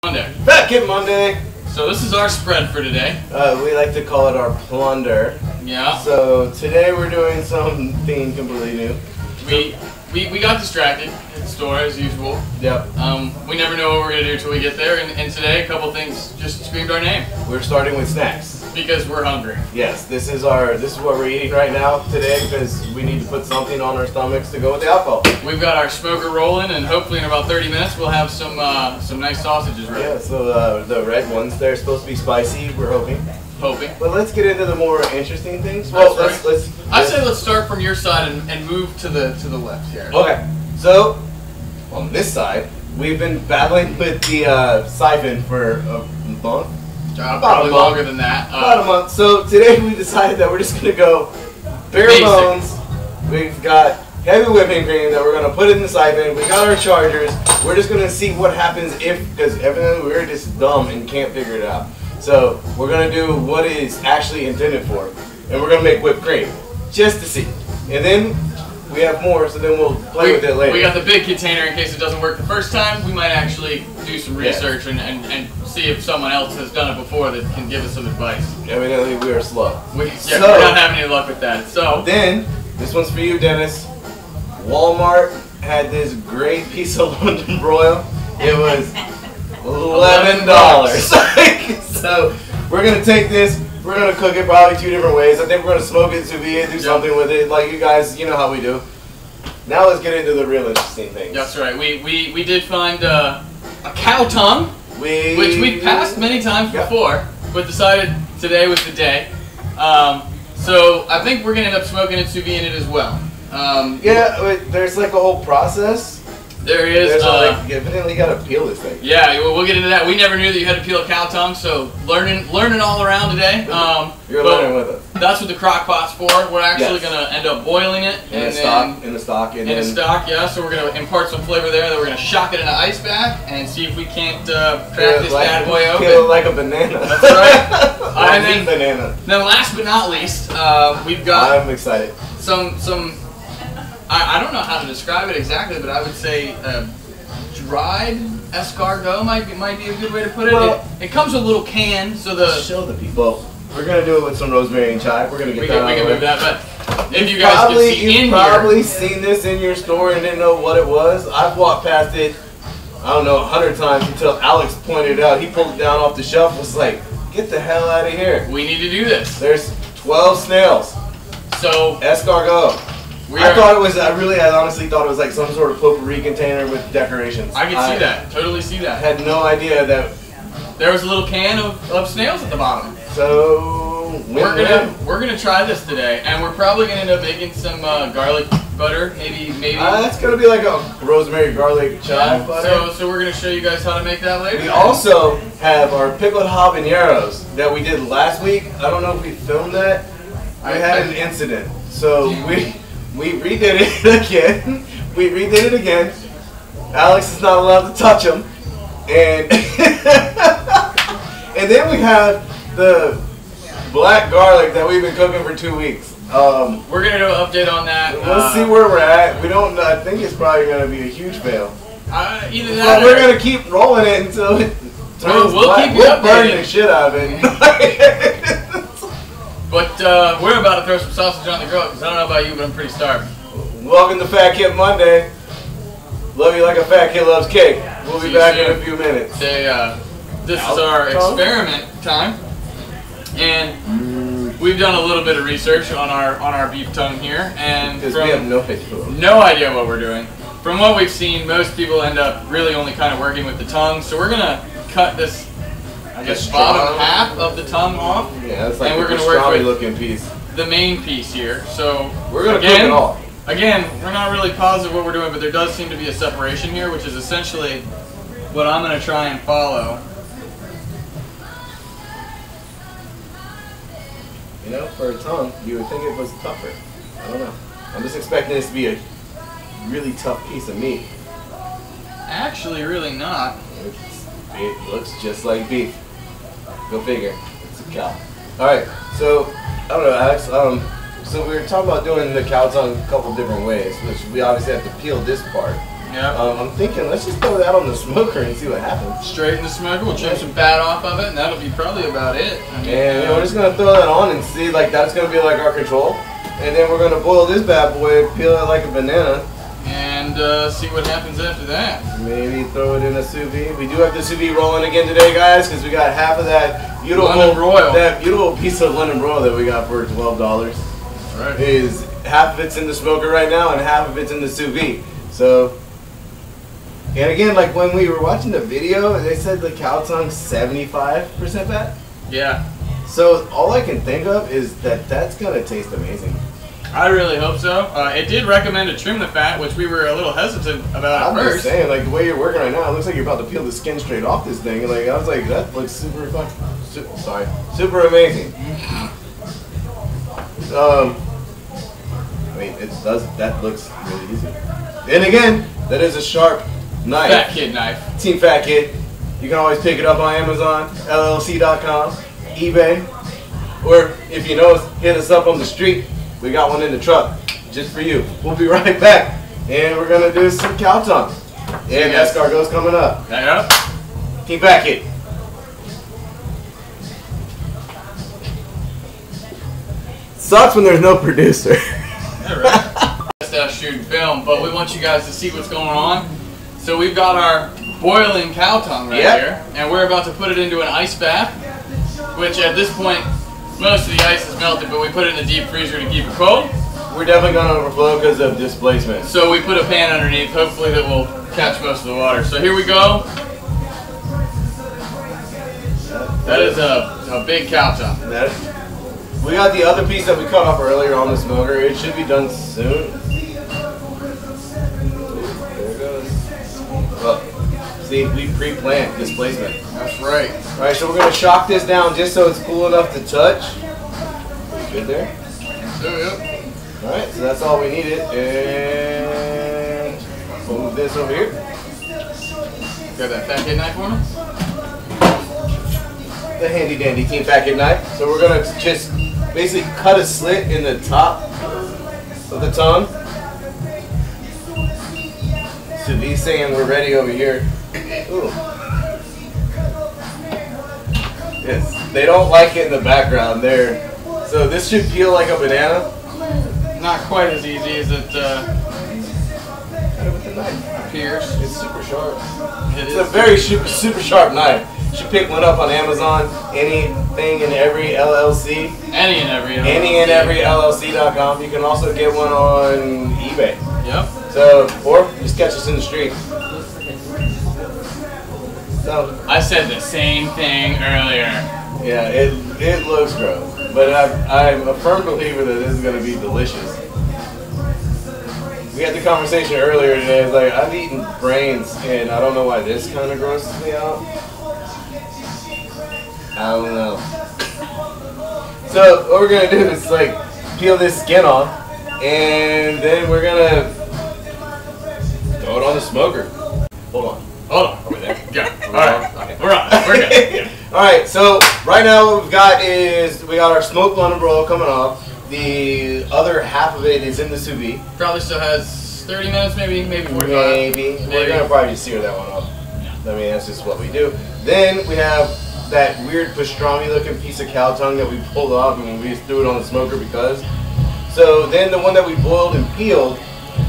Monday. Fat Kid Monday. So this is our spread for today. We like to call it our plunder. Yeah. So today we're doing something completely new. We got distracted at the store as usual. Yep. We never know what we're gonna do till we get there, and today a couple things just screamed our name. We're starting with snacks. Because we're hungry. Yes, this is what we're eating right now today because we need to put something on our stomachs to go with the alcohol. We've got our smoker rolling, and hopefully in about 30 minutes we'll have some nice sausages ready. Yeah, so the red ones, they're supposed to be spicy, we're hoping. But let's get into the more interesting things. Well, I say let's start from your side and move to the left here. Okay, so on this side, we've been battling with the siphon for a month. Probably longer than that. About a month. So today we decided that we're just going to go bare bones. We've got heavy whipping cream that we're going to put in the siphon. We got our chargers. We're just going to see what happens because evidently we're just dumb and can't figure it out. So we're going to do what it is actually intended for. And we're going to make whipped cream just to see. And then we have more, so then we'll play with it later. We got the big container in case it doesn't work the first time. We might actually do some research and see if someone else has done it before that can give us some advice. Evidently we are slow. We're not having any luck with that. So then, this one's for you, Dennis. Walmart had this great piece of London broil. It was $11. So we're going to take this. We're going to cook it probably 2 different ways. I think we're going to smoke it, sous vide, do something with it. Like you guys, you know how we do. Now let's get into the real interesting things. That's right. We did find a cow tongue, which we've passed many times before, but decided today was the day. So I think we're going to end up smoking it, sous vide it as well. Yeah, there's like a whole process. There is. Evidently you gotta peel this thing. Yeah, we'll get into that. We never knew that you had to peel a cow tongue, so learning all around today. You're learning with us. That's what the crock pot's for. We're actually gonna end up boiling it in a stock. Yeah. So we're gonna impart some flavor there. Then we're gonna shock it in an ice bath and see if we can't crack this bad boy open. Peel it like a banana. That's right. And then banana. Then last but not least, we've got. I'm excited. Some. I don't know how to describe it exactly, but I would say dried escargot might be a good way to put it. Well, it comes with a little can, so show the people. We're gonna do it with some rosemary and chive. We're gonna get that. We can move that, but if you guys can see in here, you've probably seen this in your store and didn't know what it was. I've walked past it, I don't know, 100 times until Alex pointed it out. He pulled it down off the shelf. Was like, get the hell out of here. We need to do this. There's 12 snails. So escargot. I honestly thought it was like some sort of potpourri container with decorations. I could see that, totally see that. I had no idea that there was a little can of snails at the bottom. So we're gonna try this today, and we're probably gonna end up making some garlic butter, maybe. That's gonna be like a rosemary garlic chive butter. So we're gonna show you guys how to make that later. We also have our pickled habaneros that we did last week. I don't know if we filmed that. I had an incident, so we redid it again. We redid it again. Alex is not allowed to touch them. And and then we have the black garlic that we've been cooking for 2 weeks. We're gonna do an update on that. Let's see where we're at. We don't. I think it's probably gonna be a huge fail. Either that. But we're gonna keep rolling it until it turns black. We'll burn the shit out of it. But we're about to throw some sausage on the grill because I don't know about you, but I'm pretty starved. Welcome to Fat Kid Monday. Love you like a fat kid loves cake. We'll be back in a few minutes. This is our experiment time, and we've done a little bit of research on our beef tongue here, and because we have no idea what we're doing. From what we've seen, most people end up really only kind of working with the tongue, so we're gonna cut this. I guess bottom half of the tongue off. Yeah, that's like and we're a gonna work with looking piece. The main piece here. So we're gonna cook it all. Again, we're not really positive what we're doing, but there does seem to be a separation here, which is essentially what I'm gonna try and follow. You know, for a tongue, you would think it was tougher. I don't know. I'm just expecting this to be a really tough piece of meat. Actually, really not. It looks just like beef. Go figure. It's a cow. Alright, so, I don't know, Alex, so we were talking about doing the cow tongue a couple different ways, which we obviously have to peel this part. Yeah. I'm thinking, let's just throw that on the smoker and see what happens. Straight in the smoker. We'll trim some fat off of it, and that'll be probably about it. I mean, and we're just gonna throw that on and see, like, that's gonna be like our control. And then we're gonna boil this bad boy, peel it like a banana. And see what happens after that. Maybe throw it in a sous vide. We do have the sous vide rolling again today, guys, because we got half of that beautiful piece of London broil that we got for $12. Right. Is half of it's in the smoker right now and half of it's in the sous vide. So, and again, like when we were watching the video, they said the cow tongue's 75% fat. Yeah. So all I can think of is that that's gonna taste amazing. I really hope so. It did recommend to trim the fat, which we were a little hesitant about at first. I'm just saying, like the way you're working right now, it looks like you're about to peel the skin straight off this thing. And like I was like, that looks super fun. Super amazing. I mean, it does. That looks really easy. And again, that is a sharp knife. Fat Kid knife. Team Fat Kid. You can always pick it up on Amazon, LLC.com, eBay, or if you know us, hit us up on the street. We got one in the truck just for you. We'll be right back, and we're gonna do some cow tongue and escargots coming up. Yeah. Team Fat Kid. Sucks when there's no producer. Yeah, right. Just shooting film, but we want you guys to see what's going on. So we've got our boiling cow tongue right here, and we're about to put it into an ice bath, which at this point, most of the ice is melted, but we put it in the deep freezer to keep it cold. We're definitely going to overflow because of displacement. So we put a pan underneath, hopefully that will catch most of the water. So here we go. That is a big cow tongue. We got the other piece that we cut off earlier on the smoker. It should be done soon. There it goes. Well, see, we pre-planned displacement. That's right. All right, so we're going to shock this down just so it's cool enough to touch. Good there? Yep. All right, so that's all we needed. And we'll move this over here. Got that Fat Kid knife for me? The handy dandy Team Fat Kid knife. So we're going to just basically cut a slit in the top of the tongue. So he's saying we're ready over here. Ooh. Yes, they don't like it in the background there. So this should peel like a banana. Not quite as easy as it Cut it with the knife. appears. It's super sharp. It's a very super sharp knife. You should pick one up on Amazon. Anything and every LLC. Any and every LLC.com. You can also get one on eBay. Yep. So, or just catch us in the street. So I said the same thing earlier. Yeah, it looks gross, but I'm a firm believer that this is going to be delicious. We had the conversation earlier today. It's like, I've eaten brains, and I don't know why this kind of grosses me out. I don't know. So what we're going to do is like peel this skin off, and then we're going to throw it on the smoker. Hold on. Over there. Yeah. Alright. We're on. We're good. Yeah. Alright, so right now what we've got is we got our smoked London broil coming off. The other half of it is in the sous vide. Probably still has 30 minutes, maybe 45. Maybe. We're going to probably just sear that one up. I mean, that's just what we do. Then we have that weird pastrami looking piece of cow tongue that we pulled off and we just threw it on the smoker because. So then the one that we boiled and peeled,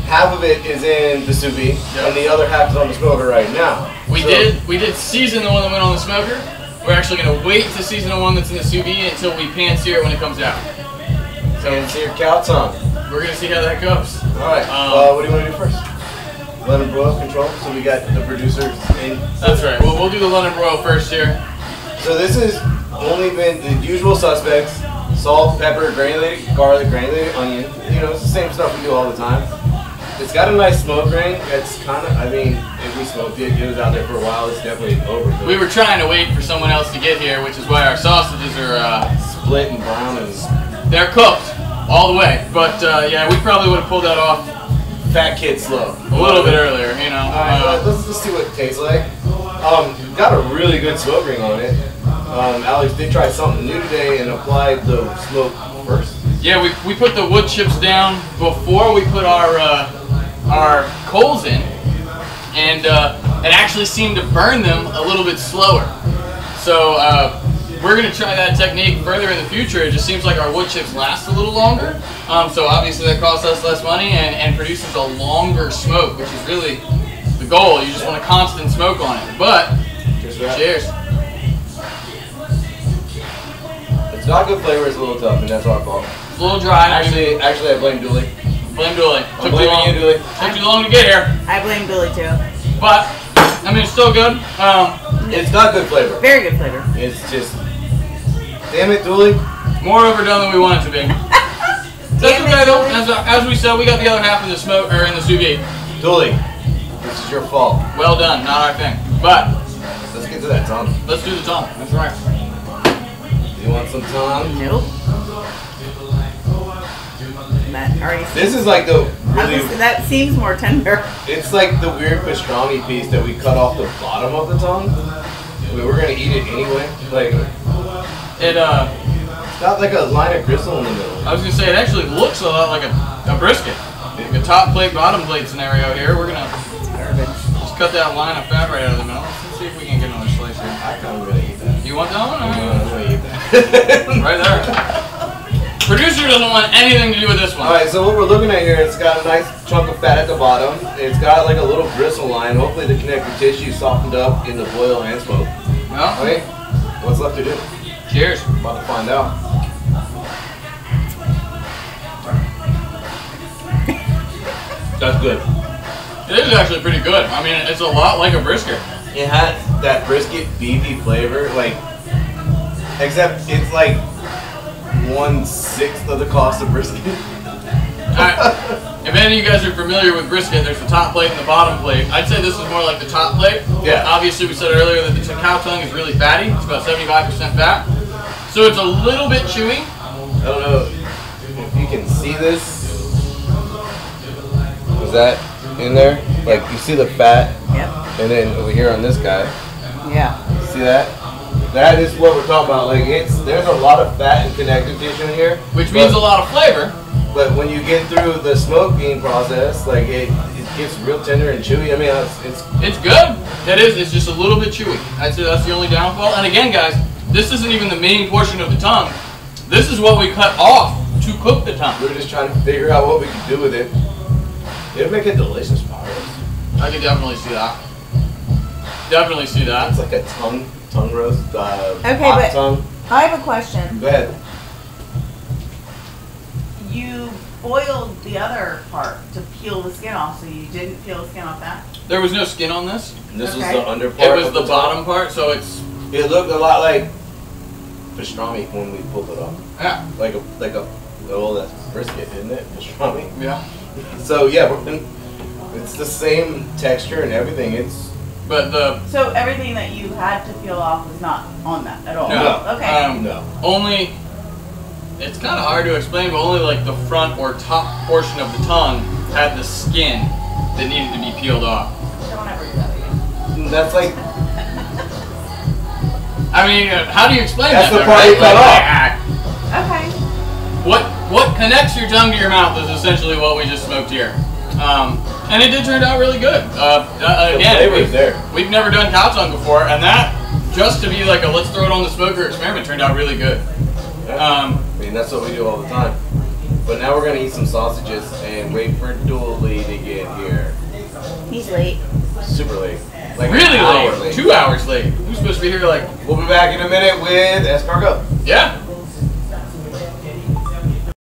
half of it is in the sous vide, and the other half is on the smoker right now. We did season the one that went on the smoker. We're actually going to wait to season the one that's in the sous vide until we pan sear it when it comes out. So sear cow tongue. We're going to see how that goes. All right. What do you want to do first? London broil control. So we got the producers in. That's right. Well, we'll do the London broil first here. So this has only been the usual suspects: salt, pepper, granulated garlic, granulated onion. You know, it's the same stuff we do all the time. It's got a nice smoke ring. It's kind of, I mean, if we smoked it, it was out there for a while. It's definitely overcooked. We were trying to wait for someone else to get here, which is why our sausages are split and brown and they're cooked all the way. But yeah, we probably would have pulled that off. Fat Kid slow. A little bit earlier, you know. Alright, let's just see what it tastes like. Got a really good smoke ring on it. Alex did try something new today and applied the smoke first. Yeah, we put the wood chips down before we put our coals in, and it actually seemed to burn them a little bit slower. So we're going to try that technique further in the future. It just seems like our wood chips last a little longer. So obviously that costs us less money and produces a longer smoke, which is really the goal. You just want a constant smoke on it. But, cheers. It's not good flavor, it's a little tough, and that's our fault. It's a little dry. Actually, I blame Dooley. Blame Dooley. I'm blaming you, Dooley. Took too long to get here. I blame Dooley too. But, I mean, it's still good. It's not good flavor. Very good flavor. It's just, damn it, Dooley. More overdone than we want it to be. That's okay though. As we said, we got the other half in the smoke or in the sous vide. Dooley, this is your fault. Well done, not our thing. But let's get to that tongue. Let's do the tongue. That's right. You want some tongue? Nope. That already. This is like the really. That seems more tender. It's like the weird pastrami piece that we cut off the bottom of the tongue. We're gonna eat it anyway. Like it. It's got like a line of gristle in the middle. I was gonna say it actually looks a lot like a brisket. Like a top plate, bottom plate scenario here. We're gonna just cut that line of fat right out of the middle. Let's see if we can get another slice here. I kind of really eat that. You want that one? I'm gonna eat that. Right there. Producer doesn't want anything to do with this one. Alright, so what we're looking at here, it's got a nice chunk of fat at the bottom. It's got like a little gristle line. Hopefully the connective tissue softened up in the boil and smoke. Well, okay, what's left to do? Cheers. About to find out. That's good. It is actually pretty good. I mean, it's a lot like a brisket. It has that brisket beefy flavor, like, except it's like 1/6 of the cost of brisket. If any of you guys are familiar with brisket, there's the top plate and the bottom plate. I'd say this is more like the top plate. Yeah. Obviously, we said earlier that the cow tongue is really fatty. It's about 75% fat. So it's a little bit chewy. I don't know if you can see this. Is that in there? Like, you see the fat? Yep. And then over here on this guy. Yeah. See that? That is what we're talking about. Like, there's a lot of fat and connective tissue in here. Which means a lot of flavor. But when you get through the smoking process, like, it gets real tender and chewy. I mean, it's good. It is. It's just a little bit chewy. I'd say that's the only downfall. And again, guys, this isn't even the main portion of the tongue. This is what we cut off to cook the tongue. We're just trying to figure out what we can do with it. It'd make a delicious pot roast. I could definitely see that. Definitely see that. It's like a tongue roast. Okay, hot but tongue. I have a question. Go ahead. You boiled the other part to peel the skin off, so you didn't peel the skin off that? There was no skin on this. This was Okay. the under part. It was the bottom part, so it's. It looked a lot like pastrami when we pulled it off. Yeah. Like a oh, that's brisket, isn't it? Pastrami. Yeah. So yeah, it's the same texture and everything. But the. So everything that you had to peel off was not on that at all? No. Okay. No. Only. It's kind of hard to explain, but only like the front or top portion of the tongue had the skin that needed to be peeled off. Don't ever do that again. That's like. I mean, how do you explain That's that? the part you cut off. Okay. What connects your tongue to your mouth is essentially what we just smoked here. And it did turn out really good. Again, we've never done cow tongue before, and that, just to be like a let's throw it on the smoker experiment, turned out really good. I mean, that's what we do all the time. But now we're going to eat some sausages and wait for Dooley to get here. He's late. Super late. Like really late. 2 hours late. We're supposed to be here like... We'll be back in a minute with escargot. Yeah.